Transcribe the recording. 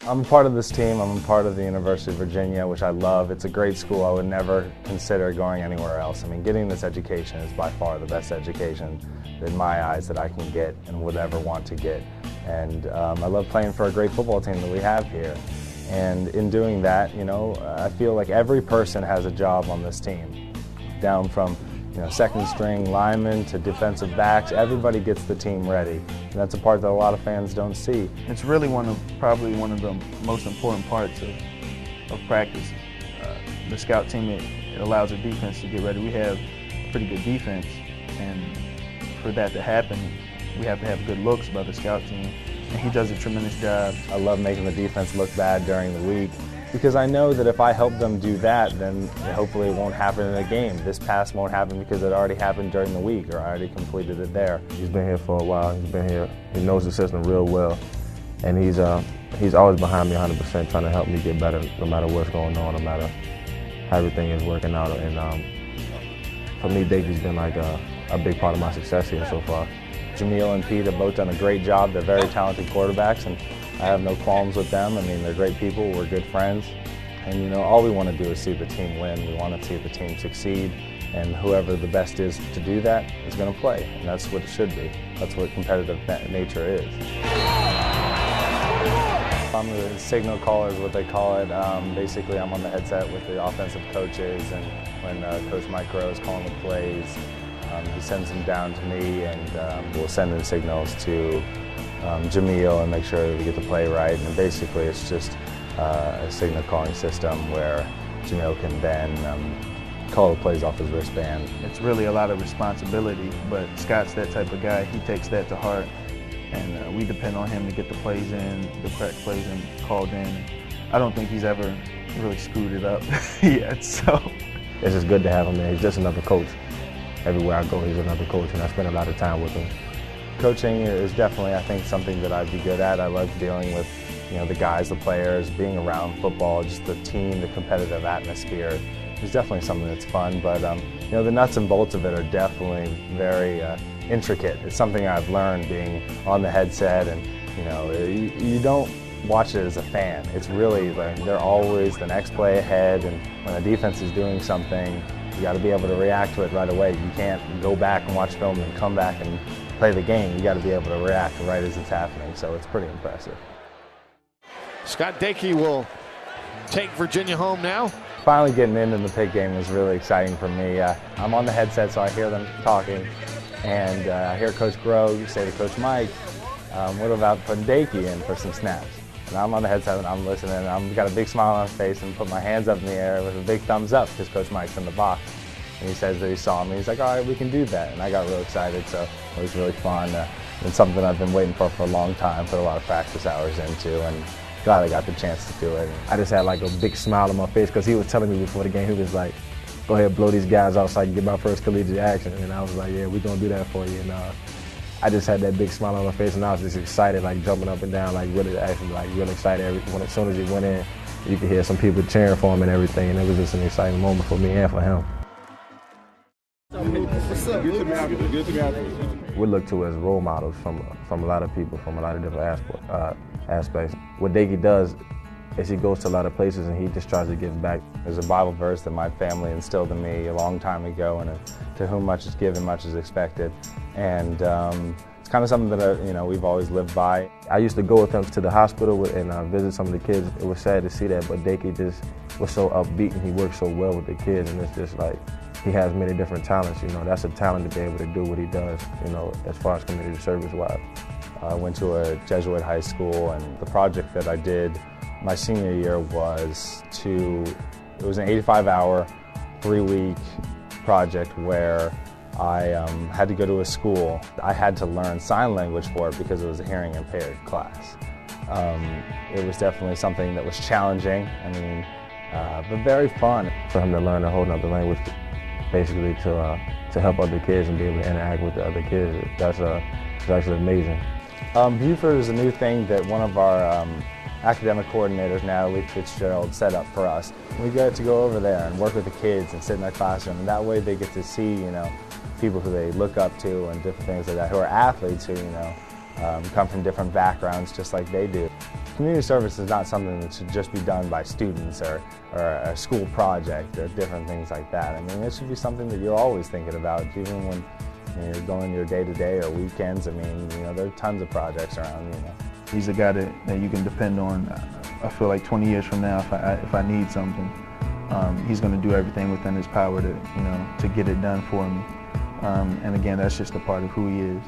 I'm a part of this team. I'm a part of the University of Virginia, which I love. It's a great school. I would never consider going anywhere else. I mean, getting this education is by far the best education in my eyes that I can get and would ever want to get. And I love playing for a great football team that we have here. And in doing that, you know, I feel like every person has a job on this team, down from second string linemen to defensive backs. Everybody gets the team ready, and that's a part that a lot of fans don't see. It's really probably one of the most important parts of practice. The scout team, it allows the defense to get ready. We have a pretty good defense, and for that to happen, we have to have good looks by the scout team, and he does a tremendous job. I love making the defense look bad during the week, because I know that if I help them do that, then hopefully it won't happen in a game. This pass won't happen because it already happened during the week, or I already completed it there. He's been here for a while. He's been here. He knows the system real well, and he's always behind me 100%, trying to help me get better, no matter what's going on, no matter how everything is working out. And for me, Dake's been like a big part of my success here so far. Jamil and Pete have both done a great job. They're very talented quarterbacks, and I have no qualms with them. I mean, they're great people. We're good friends. And, all we want to do is see the team win. We want to see the team succeed. And whoever the best is to do that is going to play. And that's what it should be. That's what competitive nature is. I'm the signal caller is what they call it. Basically, I'm on the headset with the offensive coaches. And when Coach Mike Rowe is calling the plays, he sends them down to me, and we'll send in signals to Jamil and make sure that we get the play right. And basically it's just a signal calling system where Jamil can then call the plays off his wristband. It's really a lot of responsibility, but Scott's that type of guy. He takes that to heart, and we depend on him to get the plays in, the correct plays in, called in. I don't think he's ever really screwed it up yet, so. It's just good to have him there. He's just another coach. Everywhere I go, he's another coach, and I spend a lot of time with him. Coaching is definitely, I think, something that I'd be good at. I love dealing with, the guys, the players, being around football, just the team, the competitive atmosphere. It's definitely something that's fun, but the nuts and bolts of it are definitely very intricate. It's something I've learned being on the headset, and you don't watch it as a fan. It's really they're always the next play ahead, and when the defense is doing something, you got to be able to react to it right away. You can't go back and watch film and come back and play the game. You got to be able to react right as it's happening, so it's pretty impressive. Scott Deke will take Virginia home now. Finally getting into the pick game was really exciting for me. I'm on the headset, so I hear them talking, and I hear Coach Grove say to Coach Mike, what about putting Deke in for some snaps? And I'm on the headset and I'm listening, and I've got a big smile on my face and put my hands up in the air with a big thumbs up because Coach Mike's in the box. And he says that he saw me. He's like, all right, we can do that. And I got real excited, so it was really fun. It's something I've been waiting for a long time, put a lot of practice hours into, and glad I got the chance to do it. I just had like a big smile on my face because he was telling me before the game, he was like, go ahead, blow these guys out so I can get my first collegiate action. And I was like, yeah, we're going to do that for you. And I just had that big smile on my face, and I was just excited, like jumping up and down, like really excited. As soon as he went in, you could hear some people cheering for him and everything, and it was just an exciting moment for me and for him. What's up? Good to be happy. Good to be happy. We look to as role models from a lot of people, from a lot of different aspects. What Deke does is he goes to a lot of places and he just tries to give back. There's a Bible verse that my family instilled in me a long time ago, and to whom much is given, much is expected. And it's kind of something that we've always lived by. I used to go with him to the hospital and visit some of the kids. It was sad to see that, but Deke just was so upbeat and he worked so well with the kids, and it's just like he has many different talents. That's a talent to be able to do what he does. As far as community service-wise. I went to a Jesuit high school, and the project that I did my senior year was it was an 85-hour, 3-week project where I had to go to a school. I had to learn sign language for it because it was a hearing impaired class. It was definitely something that was challenging, but very fun. For him to learn a whole other language, basically to help other kids and be able to interact with the other kids, that's actually amazing. Buford is a new thing that one of our academic coordinators, Natalie Fitzgerald, set up for us. We get to go over there and work with the kids and sit in their classroom, and that way they get to see, people who they look up to and different things like that, who are athletes who, come from different backgrounds just like they do. Community service is not something that should just be done by students or a school project or different things like that. I mean, it should be something that you're always thinking about, even when you're going your day-to-day or weekends. I mean, there are tons of projects around, He's a guy that you can depend on. I feel like 20 years from now, if I need something, he's going to do everything within his power to get it done for me. And again, that's just a part of who he is.